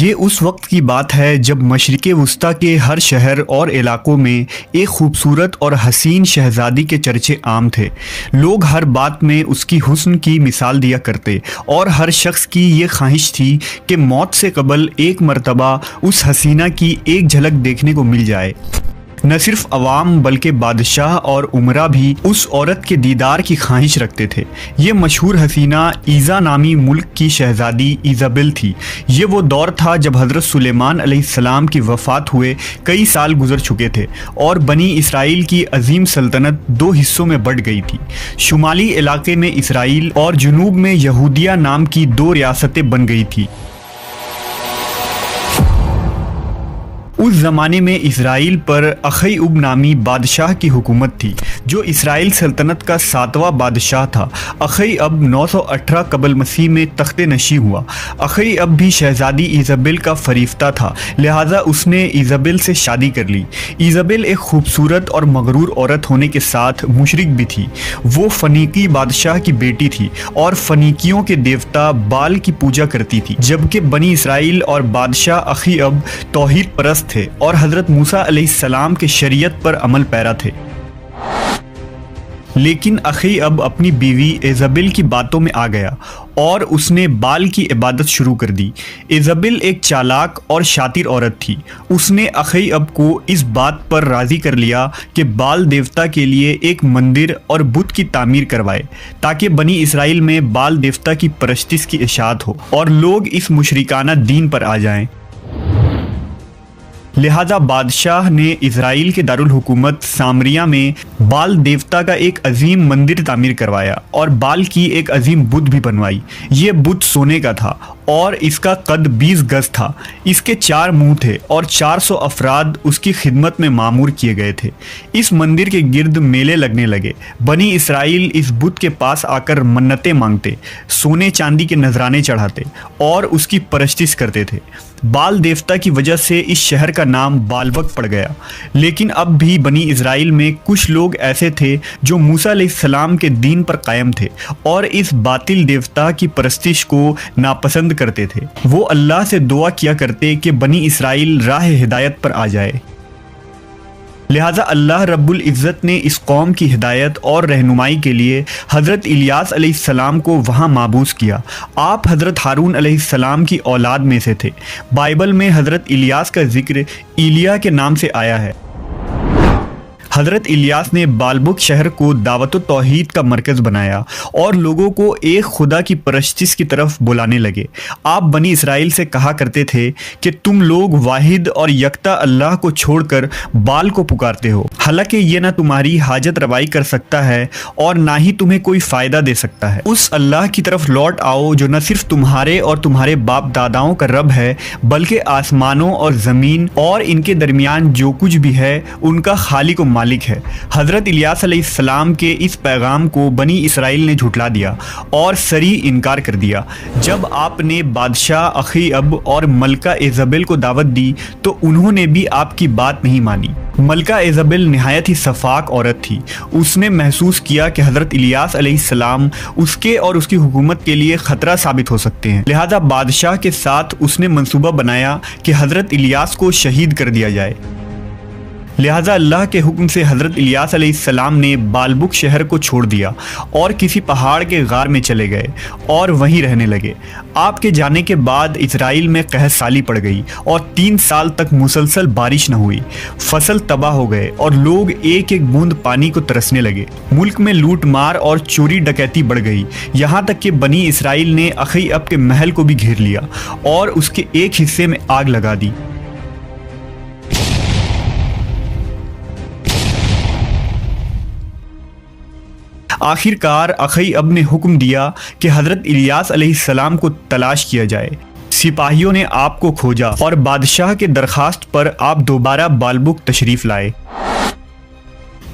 یہ اس وقت کی بات ہے جب مشرق وسطیٰ کے ہر شہر اور علاقوں میں ایک خوبصورت اور حسین شہزادی کے چرچے عام تھے۔ لوگ ہر بات میں اس کی حسن کی مثال دیا کرتے اور ہر شخص کی یہ خواہش تھی کہ موت سے قبل ایک مرتبہ اس حسینہ کی ایک جھلک دیکھنے کو مل جائے۔ نہ صرف عوام بلکہ بادشاہ اور امراء بھی اس عورت کے دیدار کی خواہش رکھتے تھے۔ یہ مشہور حسینہ ایزا نامی ملک کی شہزادی ایزابل تھی۔ یہ وہ دور تھا جب حضرت سلیمان علیہ السلام کی وفات ہوئے کئی سال گزر چکے تھے اور بنی اسرائیل کی عظیم سلطنت دو حصوں میں بٹ گئی تھی۔ شمالی علاقے میں اسرائیل اور جنوب میں یہودیہ نام کی دو ریاستیں بن گئی تھی۔ اس زمانے میں اسرائیل پر اخیعب نامی بادشاہ کی حکومت تھی جو اسرائیل سلطنت کا 7واں بادشاہ تھا۔ اخیعب 918 قبل مسیح میں تخت نشین ہوا۔ اخیعب بھی شہزادی ایزابل کا فریفتہ تھا، لہٰذا اس نے ایزابل سے شادی کر لی۔ ایزابل ایک خوبصورت اور مغرور عورت ہونے کے ساتھ مشرک بھی تھی۔ وہ فنیقی بادشاہ کی بیٹی تھی اور فنیقیوں کے دیوتا بال کی پوجا کرتی تھی، جبکہ بنی اسرائیل اور بادشاہ اخیعب توحید پرست تھے اور حضرت موسیٰ علیہ السلام کے شریعت پر عمل پیرا تھے۔ لیکن اخیعب اپنی بیوی ایزابل کی باتوں میں آ گیا اور اس نے بال کی عبادت شروع کر دی۔ ایزابل ایک چالاک اور شاطر عورت تھی۔ اس نے اخیعب کو اس بات پر راضی کر لیا کہ بال دیوتا کے لیے ایک مندر اور بت کی تعمیر کروائے تاکہ بنی اسرائیل میں بال دیوتا کی پرستش کی اشاعت ہو اور لوگ اس مشرکانہ دین پر آ جائیں۔ لہذا بادشاہ نے اسرائیل کے دارالحکومت سامریہ میں بال دیوتا کا ایک عظیم مندر تعمیر کروایا اور بال کی ایک عظیم بت بھی بنوائی۔ یہ بت سونے کا تھا اور اس کا قد 20 گز تھا۔ اس کے 4 منہ تھے اور 400 افراد اس کی خدمت میں مامور کیے گئے تھے۔ اس مندر کے گرد میلے لگنے لگے۔ بنی اسرائیل اس بت کے پاس آ کر منتیں مانگتے، سونے چاندی کے نذرانے چڑھاتے اور اس کی پرستش کرتے تھے۔ بال دیوتا کی وجہ سے اس شہر کا نام بالبک پڑ گیا۔ لیکن اب بھی بنی اسرائیل میں کچھ لوگ ایسے تھے جو موسیٰ علیہ السلام کے دین پر قائم تھے اور اس باطل دیوتا کی پرستش کو ناپسند کرتے تھے۔ وہ اللہ سے دعا کیا کرتے کہ بنی اسرائیل راہ ہدایت پر آ جائے۔ لہٰذا اللہ رب العزت نے اس قوم کی ہدایت اور رہنمائی کے لیے حضرت الیاس علیہ السلام کو وہاں مابعوث کیا۔ آپ حضرت ہارون علیہ السلام کی اولاد میں سے تھے۔ بائبل میں حضرت الیاس کا ذکر ایلیا کے نام سے آیا ہے۔ حضرت الیاس نے بالبک شہر کو دعوت و توحید کا مرکز بنایا اور لوگوں کو ایک خدا کی پرستش کی طرف بلانے لگے۔ آپ بنی اسرائیل سے کہا کرتے تھے کہ تم لوگ واحد اور یکتا اللہ کو چھوڑ کر بال کو پکارتے ہو، حالانکہ یہ نہ تمہاری حاجت روائی کر سکتا ہے اور نہ ہی تمہیں کوئی فائدہ دے سکتا ہے۔ اس اللہ کی طرف لوٹ آؤ جو نہ صرف تمہارے اور تمہارے باپ داداؤں کا رب ہے بلکہ آسمانوں اور زمین اور ان کے درمیان جو کچھ بھی ہے ان کا خالق و مالک ہے۔ حضرت الیاس علیہ السلام کے اس پیغام کو بنی اسرائیل نے جھٹلا دیا اور صریح انکار کر دیا۔ جب آپ نے بادشاہ اخیعب اور ملکہ ایزابل کو دعوت دی تو انہوں نے بھی آپ کی بات نہیں مانی۔ ملکہ ایزابل نہایت ہی سفاک عورت تھی۔ اس نے محسوس کیا کہ حضرت الیاس علیہ السلام اس کے اور اس کی حکومت کے لیے خطرہ ثابت ہو سکتے ہیں، لہذا بادشاہ کے ساتھ اس نے منصوبہ بنایا کہ حضرت الیاس کو شہید کر دیا جائے۔ لہٰذا اللہ کے حکم سے حضرت الیاس علیہ السلام نے بالبک شہر کو چھوڑ دیا اور کسی پہاڑ کے غار میں چلے گئے اور وہیں رہنے لگے۔ آپ کے جانے کے بعد اسرائیل میں قحط سالی پڑ گئی اور 3 سال تک مسلسل بارش نہ ہوئی۔ فصل تباہ ہو گئے اور لوگ ایک ایک بوند پانی کو ترسنے لگے۔ ملک میں لوٹ مار اور چوری ڈکیتی بڑھ گئی، یہاں تک کہ بنی اسرائیل نے اخیعب کے محل کو بھی گھیر لیا اور اس کے ایک حصے میں آگ لگا دی۔ آخر کار اخیعب نے حکم دیا کہ حضرت الیاس علیہ السلام کو تلاش کیا جائے۔ سپاہیوں نے آپ کو کھوجا اور بادشاہ کے درخواست پر آپ دوبارہ بالبک تشریف لائے۔